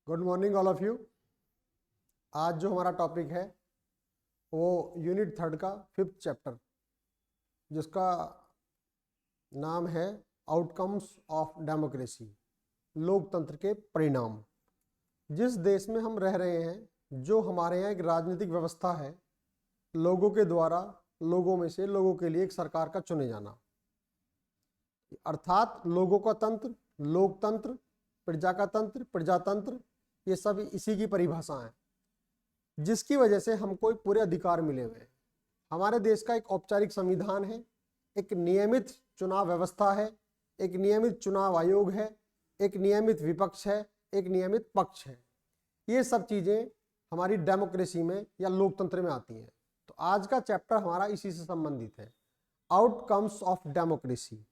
Good morning all of you. आज जो हमारा टॉपिक है वो यूनिट 3 का 5th चैप्टर, जिसका नाम है आउटकम्स ऑफ डेमोक्रेसी, लोकतंत्र के परिणाम। जिस देश में हम रह रहे हैं, जो हमारे यहाँ एक राजनीतिक व्यवस्था है, लोगों के द्वारा लोगों में से लोगों के लिए एक सरकार का चुने जाना, अर्थात लोगों का तंत्र, लोकतंत्र, प्रजा का तंत्र, प्रजातंत्र, ये सब इसी की परिभाषा है, जिसकी वजह से हमको पूरे अधिकार मिले हुए हैं। हमारे देश का एक औपचारिक संविधान है, एक नियमित चुनाव व्यवस्था है, एक नियमित चुनाव आयोग है, एक नियमित विपक्ष है, एक नियमित पक्ष है। ये सब चीजें हमारी डेमोक्रेसी में या लोकतंत्र में आती हैं। तो आज का चैप्टर हमारा इसी से संबंधित है, आउटकम्स ऑफ डेमोक्रेसी।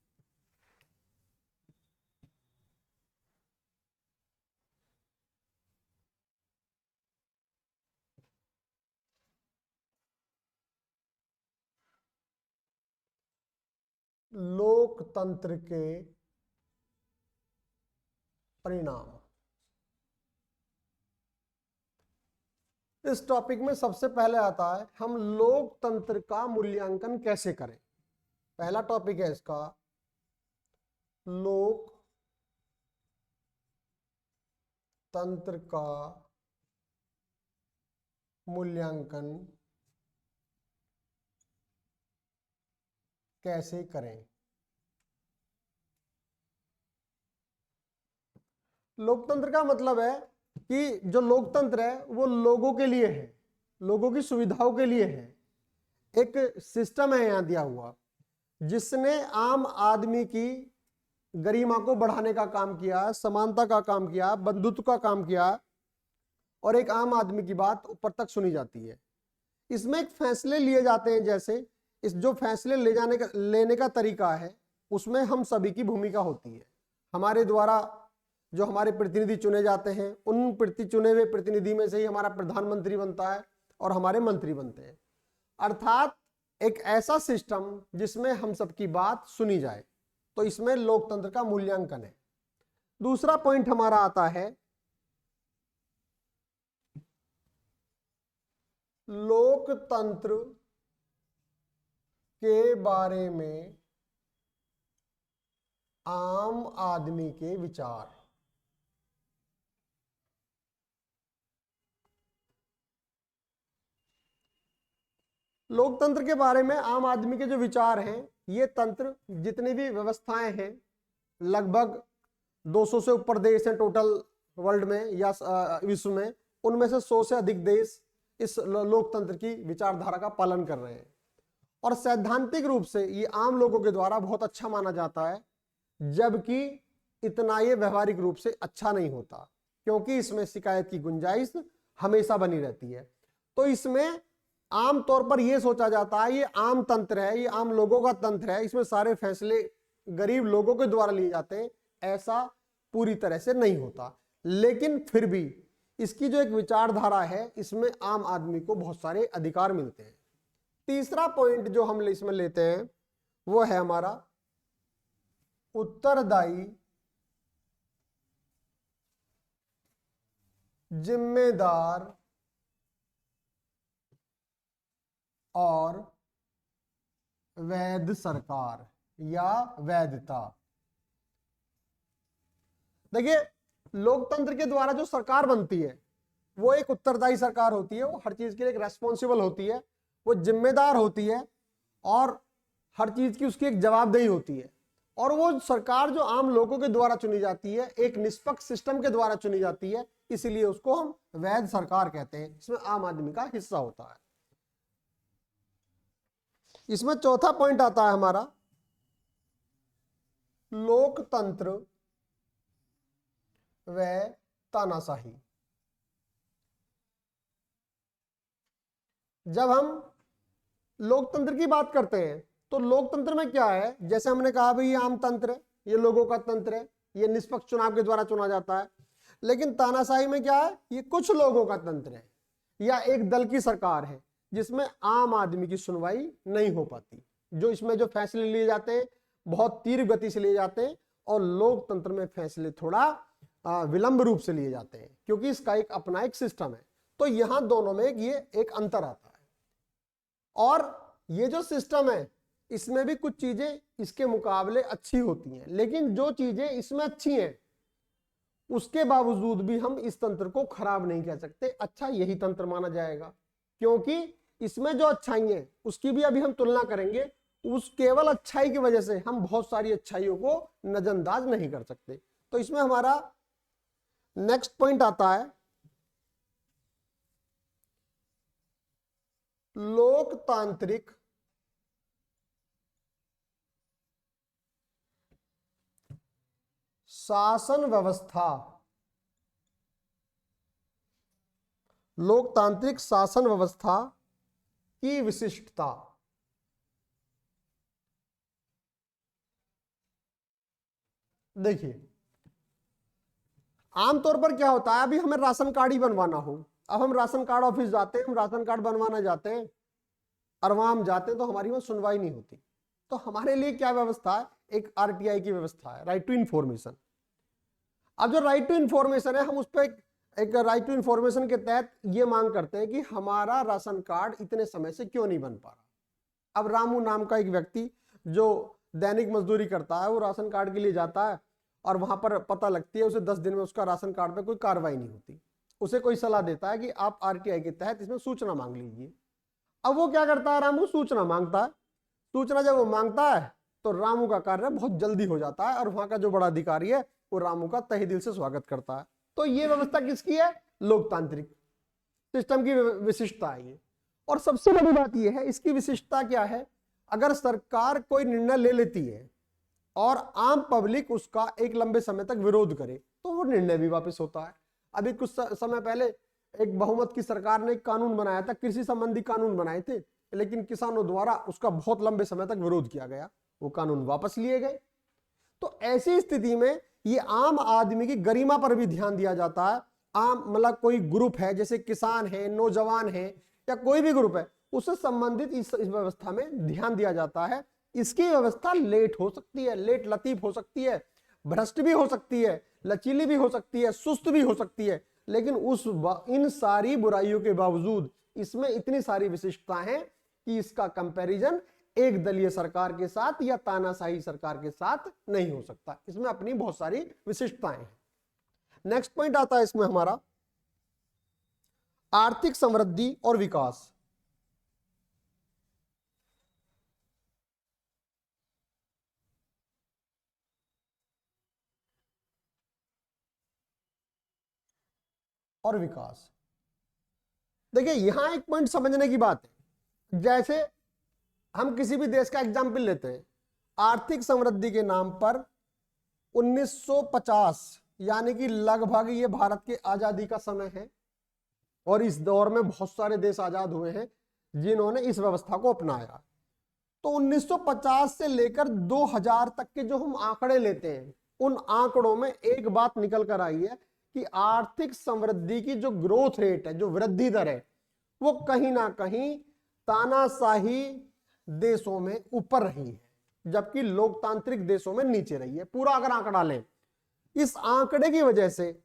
लोकतंत्र के परिणाम। इस टॉपिक में सबसे पहले आता है हम लोकतंत्र का मूल्यांकन कैसे करें। पहला टॉपिक है इसका लोकतंत्र का मूल्यांकन कैसे करें। लोकतंत्र का मतलब है कि जो लोकतंत्र है वो लोगों के लिए है, लोगों की सुविधाओं के लिए है। एक सिस्टम है यहाँ दिया हुआ जिसने आम आदमी की गरिमा को बढ़ाने का काम किया, समानता का काम किया, बंधुत्व का काम किया, और एक आम आदमी की बात ऊपर तक सुनी जाती है। इसमें एक फैसले लिए जाते हैं, जैसे इस जो फैसले लेने का तरीका है उसमें हम सभी की भूमिका होती है। हमारे द्वारा जो हमारे प्रतिनिधि चुने जाते हैं, उन चुने हुए प्रतिनिधि में से ही हमारा प्रधानमंत्री बनता है और हमारे मंत्री बनते हैं। अर्थात एक ऐसा सिस्टम जिसमें हम सबकी बात सुनी जाए, तो इसमें लोकतंत्र का मूल्यांकन है। दूसरा पॉइंट हमारा आता है लोकतंत्र के बारे में आम आदमी के विचार। लोकतंत्र के बारे में आम आदमी के जो विचार हैं, ये तंत्र जितनी भी व्यवस्थाएं हैं, लगभग 200 से ऊपर देश हैं टोटल वर्ल्ड में या विश्व में, उनमें से 100 से अधिक देश इस लोकतंत्र की विचारधारा का पालन कर रहे हैं। और सैद्धांतिक रूप से ये आम लोगों के द्वारा बहुत अच्छा माना जाता है, जबकि इतना ये व्यवहारिक रूप से अच्छा नहीं होता, क्योंकि इसमें शिकायत की गुंजाइश हमेशा बनी रहती है। तो इसमें आम तौर पर यह सोचा जाता है ये आम तंत्र है, ये आम लोगों का तंत्र है, इसमें सारे फैसले गरीब लोगों के द्वारा लिए जाते हैं। ऐसा पूरी तरह से नहीं होता, लेकिन फिर भी इसकी जो एक विचारधारा है, इसमें आम आदमी को बहुत सारे अधिकार मिलते हैं। तीसरा पॉइंट जो हम इसमें लेते हैं वो है हमारा उत्तरदायी, जिम्मेदार और वैध सरकार या वैधता। देखिए, लोकतंत्र के द्वारा जो सरकार बनती है वो एक उत्तरदायी सरकार होती है, वो हर चीज के लिए एक रेस्पॉन्सिबल होती है, वो जिम्मेदार होती है और हर चीज की उसकी एक जवाबदेही होती है। और वो सरकार जो आम लोगों के द्वारा चुनी जाती है, एक निष्पक्ष सिस्टम के द्वारा चुनी जाती है, इसीलिए उसको हम वैध सरकार कहते हैं। इसमें आम आदमी का हिस्सा होता है। इसमें चौथा पॉइंट आता है हमारा लोकतंत्र व तानाशाही। जब हम लोकतंत्र की बात करते हैं तो लोकतंत्र में क्या है, जैसे हमने कहा भाई ये आम तंत्र है, ये लोगों का तंत्र है, ये निष्पक्ष चुनाव के द्वारा चुना जाता है। लेकिन तानाशाही में क्या है, ये कुछ लोगों का तंत्र है या एक दल की सरकार है जिसमें आम आदमी की सुनवाई नहीं हो पाती। जो इसमें जो फैसले लिए जाते हैं बहुत तीव्र गति से लिए जाते हैं और लोकतंत्र में फैसले थोड़ा विलंब रूप से लिए जाते हैं, क्योंकि इसका एक अपना एक सिस्टम है। तो यहां दोनों में ये एक अंतर आता है। और ये जो सिस्टम है इसमें भी कुछ चीजें इसके मुकाबले अच्छी होती हैं, लेकिन जो चीजें इसमें अच्छी हैं उसके बावजूद भी हम इस तंत्र को खराब नहीं कह सकते, अच्छा यही तंत्र माना जाएगा, क्योंकि इसमें जो अच्छाई है उसकी भी अभी हम तुलना करेंगे। उस केवल अच्छाई की वजह से हम बहुत सारी अच्छाइयों को नजरअंदाज नहीं कर सकते। तो इसमें हमारा नेक्स्ट पॉइंट आता है लोकतांत्रिक शासन व्यवस्था। लोकतांत्रिक शासन व्यवस्था की विशिष्टता। देखिए आमतौर पर क्या होता है, अभी हमें राशन कार्ड ही बनवाना हो, अब हम राशन कार्ड ऑफिस जाते हैं, हम राशन कार्ड बनवाना जाते हैं और वहां हम जाते हैं तो हमारी वहां सुनवाई नहीं होती। तो हमारे लिए क्या व्यवस्था है, एक आरटीआई की व्यवस्था है, राइट टू इंफॉर्मेशन। अब जो राइट टू इंफॉर्मेशन है, हम उस पर एक राइट टू इंफॉर्मेशन के तहत ये मांग करते हैं कि हमारा राशन कार्ड इतने समय से क्यों नहीं बन पा रहा। अब रामू नाम का एक व्यक्ति जो दैनिक मजदूरी करता है, वो राशन कार्ड के लिए जाता है और वहां पर पता लगती है उसे 10 दिन में उसका राशन कार्ड पे कोई कार्रवाई नहीं होती। उसे कोई सलाह देता है कि आप आरटीआई के तहत इसमें सूचना मांग लीजिए। अब वो क्या करता है, रामू सूचना मांगता है। सूचना जब वो मांगता है तो रामू का कार्य बहुत जल्दी हो जाता है और वहां का जो बड़ा अधिकारी है वो रामू का तहे दिल से स्वागत करता है। तो ये व्यवस्था किसकी है, लोकतांत्रिक सिस्टम की विशिष्टता है ये। और सबसे बड़ी बात यह है, इसकी विशिष्टता क्या है, अगर सरकार कोई निर्णय ले लेती है और आम पब्लिक उसका एक लंबे समय तक विरोध करे तो वो निर्णय भी वापस होता है। अभी कुछ समय पहले एक बहुमत की सरकार ने एक कानून बनाया था, कृषि संबंधी कानून बनाए थे, लेकिन किसानों द्वारा उसका बहुत लंबे समय तक विरोध किया गया, वो कानून वापस लिए गए। तो ऐसी स्थिति में ये आम आदमी की गरिमा पर भी ध्यान दिया जाता है। आम मतलब कोई ग्रुप है, जैसे किसान है, नौजवान है या कोई भी ग्रुप है, उससे संबंधित इस व्यवस्था में ध्यान दिया जाता है। इसकी व्यवस्था लेट हो सकती है, लेट लतीफ हो सकती है, भ्रष्ट भी हो सकती है, लचीली भी हो सकती है, सुस्त भी हो सकती है, लेकिन इन सारी बुराइयों के बावजूद इसमें इतनी सारी विशिष्टताएं हैं कि इसका कंपैरिजन एक दलीय सरकार के साथ या तानाशाही सरकार के साथ नहीं हो सकता। इसमें अपनी बहुत सारी विशिष्टताएं हैं। नेक्स्ट पॉइंट आता है इसमें हमारा आर्थिक समृद्धि और विकास। और विकास, देखिए यहां एक पॉइंट समझने की बात है। जैसे हम किसी भी देश का एग्जाम्पल लेते हैं, आर्थिक समृद्धि के नाम पर 1950 यानी कि लगभग ये भारत के आजादी का समय है, और इस दौर में बहुत सारे देश आजाद हुए हैं जिन्होंने इस व्यवस्था को अपनाया। तो 1950 से लेकर 2000 तक के जो हम आंकड़े लेते हैं, उन आंकड़ों में एक बात निकल कर आई है कि आर्थिक समृद्धि की जो ग्रोथ रेट है, जो वृद्धि दर है, वो कहीं ना कहीं तानाशाही देशों में ऊपर रही है, जबकि लोकतांत्रिक देशों में नीचे रही है। पूरा अगर आंकड़ा लें, इस आंकड़े की वजह से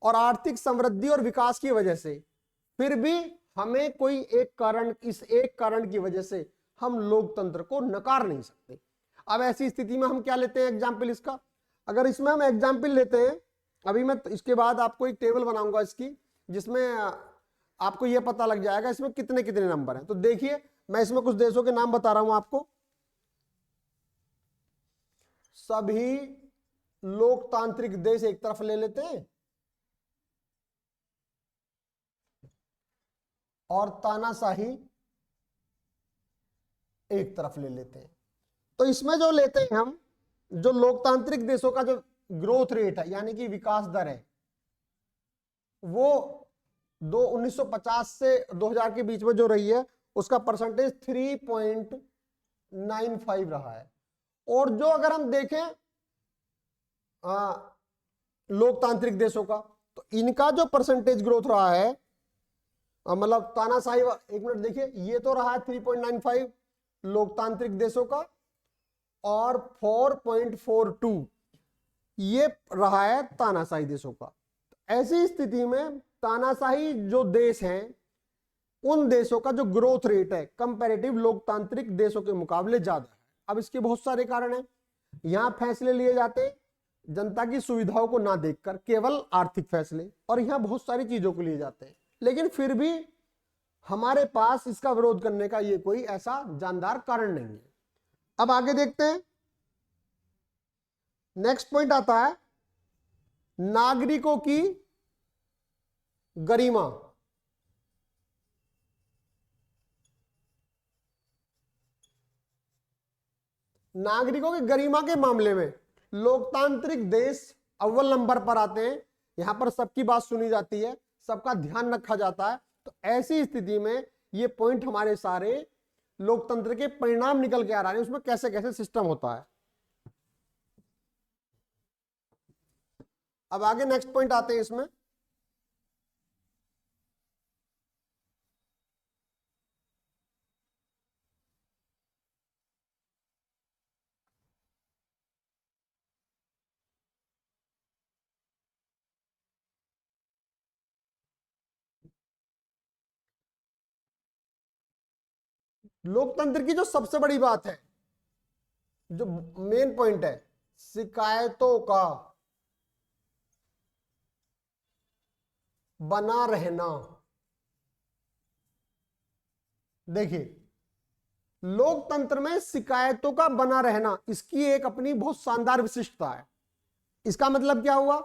और आर्थिक समृद्धि और विकास की वजह से फिर भी हमें कोई एक कारण, इस एक कारण की वजह से हम लोकतंत्र को नकार नहीं सकते। अब ऐसी स्थिति में हम क्या लेते हैं एग्जाम्पल इसका, अगर इसमें हम एग्जाम्पल लेते हैं, अभी मैं इसके बाद आपको एक टेबल बनाऊंगा इसकी, जिसमें आपको यह पता लग जाएगा इसमें कितने कितने नंबर हैं। तो देखिए मैं इसमें कुछ देशों के नाम बता रहा हूं आपको। सभी लोकतांत्रिक देश एक तरफ ले लेते हैं और तानाशाही एक तरफ ले लेते हैं। तो इसमें जो लेते हैं हम, जो लोकतांत्रिक देशों का जो ग्रोथ रेट है यानी कि विकास दर है, वो 1950 से 2000 के बीच में जो रही है उसका परसेंटेज 3.95 रहा है। और जो अगर हम देखें लोकतांत्रिक देशों का, तो इनका जो परसेंटेज ग्रोथ रहा है, मतलब तानाशाही, एक मिनट देखिए, ये तो रहा है 3.95 लोकतांत्रिक देशों का, और 4.42 ये रहा है तानाशाही देशों का। ऐसी स्थिति में तानाशाही जो देश हैं उन देशों का जो ग्रोथ रेट है कंपैरेटिव लोकतांत्रिक देशों के मुकाबले ज्यादा है। अब इसके बहुत सारे कारण हैं। यहां फैसले लिए जाते जनता की सुविधाओं को ना देखकर, केवल आर्थिक फैसले, और यहां बहुत सारी चीजों को लिए जाते हैं, लेकिन फिर भी हमारे पास इसका विरोध करने का ये कोई ऐसा जानदार कारण नहीं है। अब आगे देखते हैं। नेक्स्ट पॉइंट आता है नागरिकों की गरिमा। नागरिकों की गरिमा के मामले में लोकतांत्रिक देश अव्वल नंबर पर आते हैं। यहां पर सबकी बात सुनी जाती है, सबका ध्यान रखा जाता है। तो ऐसी स्थिति में ये पॉइंट हमारे सारे लोकतंत्र के परिणाम निकल के आ रहे हैं, उसमें कैसे कैसे सिस्टम होता है। अब आगे नेक्स्ट पॉइंट आते हैं इसमें। लोकतंत्र की जो सबसे बड़ी बात है, जो मेन पॉइंट है, शिकायतों का बना रहना। देखिए, लोकतंत्र में शिकायतों का बना रहना, इसकी एक अपनी बहुत शानदार विशिष्टता है। इसका मतलब क्या हुआ,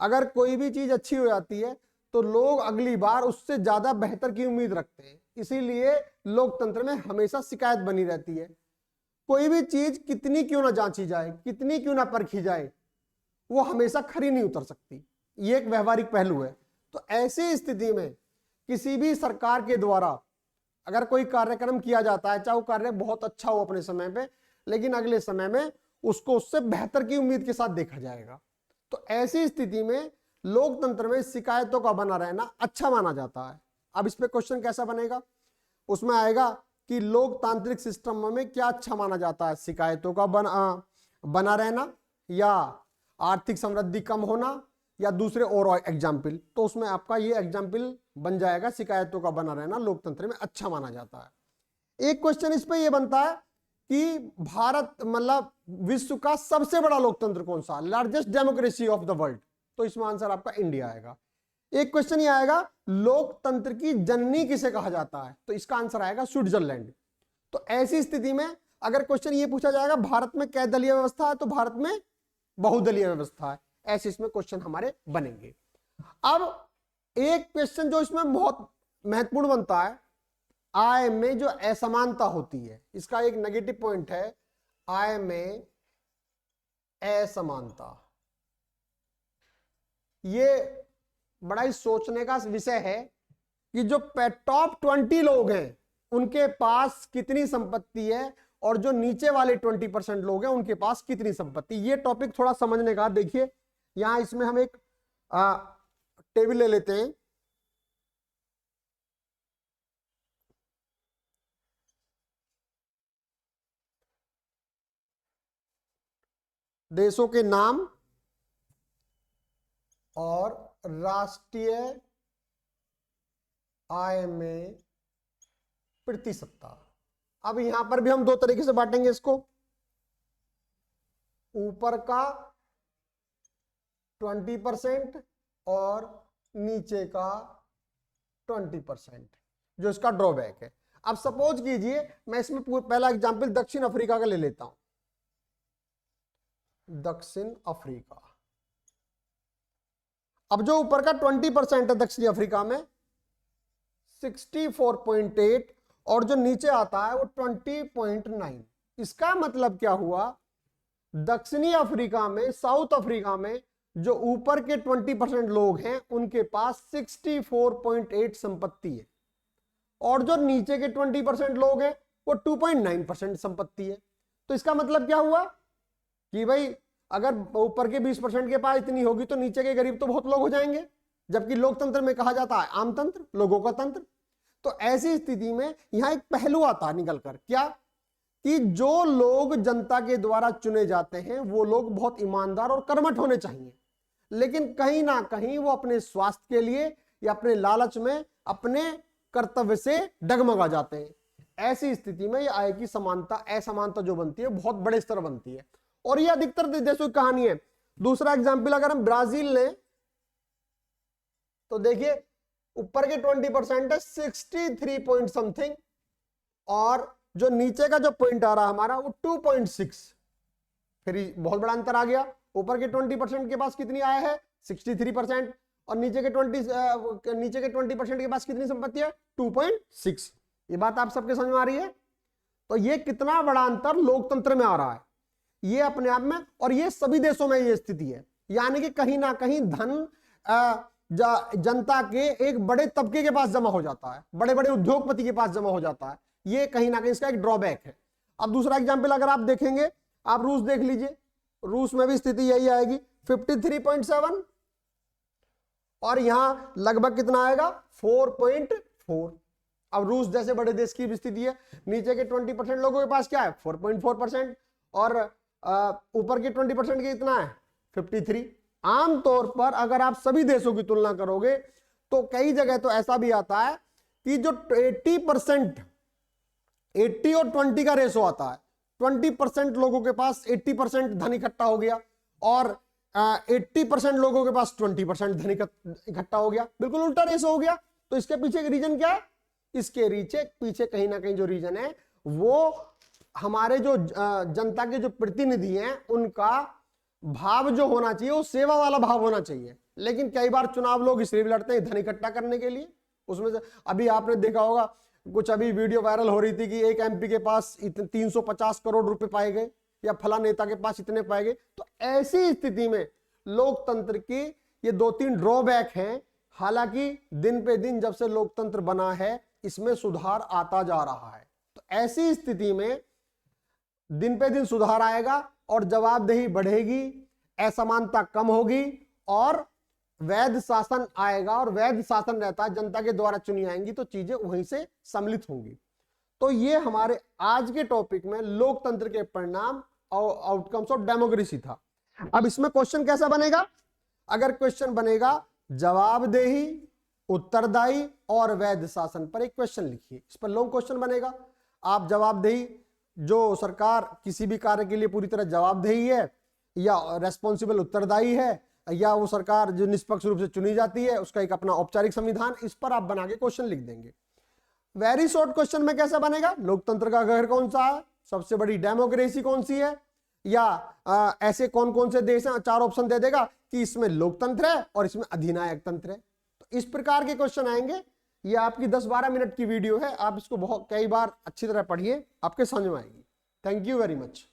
अगर कोई भी चीज अच्छी हो जाती है तो लोग अगली बार उससे ज्यादा बेहतर की उम्मीद रखते हैं। इसीलिए लोकतंत्र में हमेशा शिकायत बनी रहती है। कोई भी चीज कितनी क्यों ना जांची जाए, कितनी क्यों ना परखी जाए, वो हमेशा खरी नहीं उतर सकती। ये एक व्यवहारिक पहलू है। तो ऐसी स्थिति में किसी भी सरकार के द्वारा अगर कोई कार्यक्रम किया जाता है, चाहे वो कार्य बहुत अच्छा हो अपने समय पे, लेकिन अगले समय में उसको उससे बेहतर की उम्मीद के साथ देखा जाएगा। तो ऐसी स्थिति में लोकतंत्र में शिकायतों का बना रहना अच्छा माना जाता है। अब इस पे क्वेश्चन कैसा बनेगा, उसमें आएगा कि लोकतांत्रिक सिस्टम में क्या अच्छा माना जाता है, शिकायतों का बना रहना, या आर्थिक समृद्धि कम होना, या दूसरे और एग्जाम्पल। तो उसमें आपका ये एग्जाम्पल बन जाएगा, शिकायतों का बना रहना लोकतंत्र में अच्छा माना जाता है। एक क्वेश्चन इस पे ये बनता है कि भारत मतलब विश्व का सबसे बड़ा लोकतंत्र कौन सा, largest democracy of the world. तो इसमें आंसर आपका इंडिया आएगा। एक क्वेश्चन ये आएगा लोकतंत्र की जननी किसे कहा जाता है, तो इसका आंसर आएगा स्विट्जरलैंड। तो ऐसी स्थिति में अगर क्वेश्चन ये पूछा जाएगा भारत में कै दलीय व्यवस्था है, तो भारत में बहुदलीय व्यवस्था है। ऐसे इसमें क्वेश्चन हमारे बनेंगे। अब एक क्वेश्चन जो इसमें बहुत महत्वपूर्ण बनता है, आय में जो असमानता होती है, इसका एक नेगेटिव पॉइंट है आय में असमानता। ये बड़ा ही सोचने का विषय है कि जो टॉप 20 लोग हैं उनके पास कितनी संपत्ति है और जो नीचे वाले 20% लोग हैं उनके पास कितनी संपत्ति। ये टॉपिक थोड़ा समझने का। देखिए यहां इसमें हम एक टेबल ले लेते हैं। देशों के नाम और राष्ट्रीय आय में प्रतिशतता। अब यहां पर भी हम दो तरीके से बांटेंगे इसको, ऊपर का 20% और नीचे का 20%, जो इसका ड्रॉबैक है। अब सपोज कीजिए मैं इसमें पहला एग्जांपल दक्षिण अफ्रीका का ले लेता हूं। दक्षिण अफ्रीका, अब जो ऊपर का 20% है दक्षिण अफ्रीका में 64.8 और जो नीचे आता है वो 20.9। इसका मतलब क्या हुआ, दक्षिणी अफ्रीका में, साउथ अफ्रीका में जो ऊपर के 20% लोग हैं उनके पास 64.8 संपत्ति है और जो नीचे के 20% लोग हैं वो 2.9% संपत्ति है। तो इसका मतलब क्या हुआ कि भाई अगर ऊपर के 20% के पास इतनी होगी तो नीचे के गरीब तो बहुत लोग हो जाएंगे, जबकि लोकतंत्र में कहा जाता है आम तंत्र, लोगों का तंत्र। तो ऐसी स्थिति में यहां एक पहलू आता है निकल कर, क्या कि जो लोग जनता के द्वारा चुने जाते हैं वो लोग बहुत ईमानदार और कर्मठ होने चाहिए, लेकिन कहीं ना कहीं वो अपने स्वास्थ्य के लिए या अपने लालच में अपने कर्तव्य से डगमगा जाते हैं। ऐसी स्थिति में ये आय की समानता असमानता जो बनती है बहुत बड़े स्तर बनती है, और ये अधिकतर देशों की कहानी है। दूसरा एग्जाम्पल अगर हम ब्राजील लें तो देखिए ऊपर के 20% है 63 पॉइंट समथिंग, और जो नीचे का जो पॉइंट आ रहा हमारा वो 2.6, फिर बहुत बड़ा अंतर आ गया। ऊपर के 20% के पास कितनी आय है 63%, और नीचे के 20% के पास कितनी संपत्ति है 2.6। ये बात आप सबके समझ में आ रही है? तो ये कितना बड़ा अंतर लोकतंत्र में आ रहा है ये अपने आप में, और ये सभी देशों में ये स्थिति है। यानी कि कहीं ना कहीं धन जनता के एक बड़े तबके के पास जमा हो जाता है, बड़े बड़े उद्योगपति के पास जमा हो जाता है। ये कहीं ना कहीं इसका एक ड्रॉबैक है। अब दूसरा एग्जाम्पल अगर आप देखेंगे, आप रूस देख लीजिए, रूस में भी स्थिति यही आएगी 53.7, और यहां लगभग कितना आएगा 4.4। अब रूस जैसे बड़े देश की भी स्थिति है, नीचे के 20% लोगों के पास क्या है 4.4%, और ऊपर के 20% के कितना है 53। आमतौर पर अगर आप सभी देशों की तुलना करोगे तो कई जगह तो ऐसा भी आता है कि जो 80% 80 और 20 का रेशो आता है, 20% लोगों के पास 80% धन इकट्ठा हो गया, और 80% लोगों के पास 20% धन इकट्ठा हो गया, बिल्कुल उल्टा रेशो हो गया। तो इसके पीछे रीजन क्या है? इसके पीछे कहीं ना कहीं जो रीजन है वो हमारे जो जनता के जो प्रतिनिधि हैं उनका भाव जो होना चाहिए वो सेवा वाला भाव होना चाहिए। लेकिन कई बार चुनाव लोग इसलिए भी लड़ते हैं धन इकट्ठा करने के लिए। उसमें से अभी आपने देखा होगा कुछ अभी वीडियो वायरल हो रही थी कि एक एमपी के पास 350 करोड़ रुपए पाए गए, या फला नेता के पास इतने पाए गए। तो ऐसी स्थिति में लोकतंत्र की ये 2-3 ड्रॉबैक हैं। हालांकि दिन पे दिन जब से लोकतंत्र बना है इसमें सुधार आता जा रहा है। तो ऐसी स्थिति में दिन पे दिन सुधार आएगा और जवाबदेही बढ़ेगी, असमानता कम होगी, और वैध शासन आएगा। और वैध शासन रहता है, जनता के द्वारा चुनी आएंगी तो चीजें वहीं से सम्मिलित होंगी। तो ये हमारे आज के टॉपिक में लोकतंत्र के परिणाम और आउटकम्स ऑफ डेमोक्रेसी था। अब इसमें क्वेश्चन कैसा बनेगा? अगर क्वेश्चन बनेगा जवाबदेही, उत्तरदायी और वैध शासन पर एक क्वेश्चन लिखिए। इस पर लॉन्ग क्वेश्चन बनेगा। आप जवाबदेही, जो सरकार किसी भी कार्य के लिए पूरी तरह जवाबदेही है, या रेस्पॉन्सिबल उत्तरदायी है, या वो सरकार जो निष्पक्ष रूप से चुनी जाती है उसका एक अपना औपचारिक संविधान, इस पर आप बना के क्वेश्चन लिख देंगे। वेरी शॉर्ट क्वेश्चन में कैसा बनेगा? लोकतंत्र का घर कौन सा है, सबसे बड़ी डेमोक्रेसी कौन सी है, या ऐसे कौन कौन से देश हैं, 4 ऑप्शन दे देगा कि इसमें लोकतंत्र है और इसमें अधिनायक तंत्र है। तो इस प्रकार के क्वेश्चन आएंगे। ये आपकी 10-12 मिनट की वीडियो है, आप इसको बहुत कई बार अच्छी तरह पढ़िए, आपके समझ में आएगी। Thank you very much.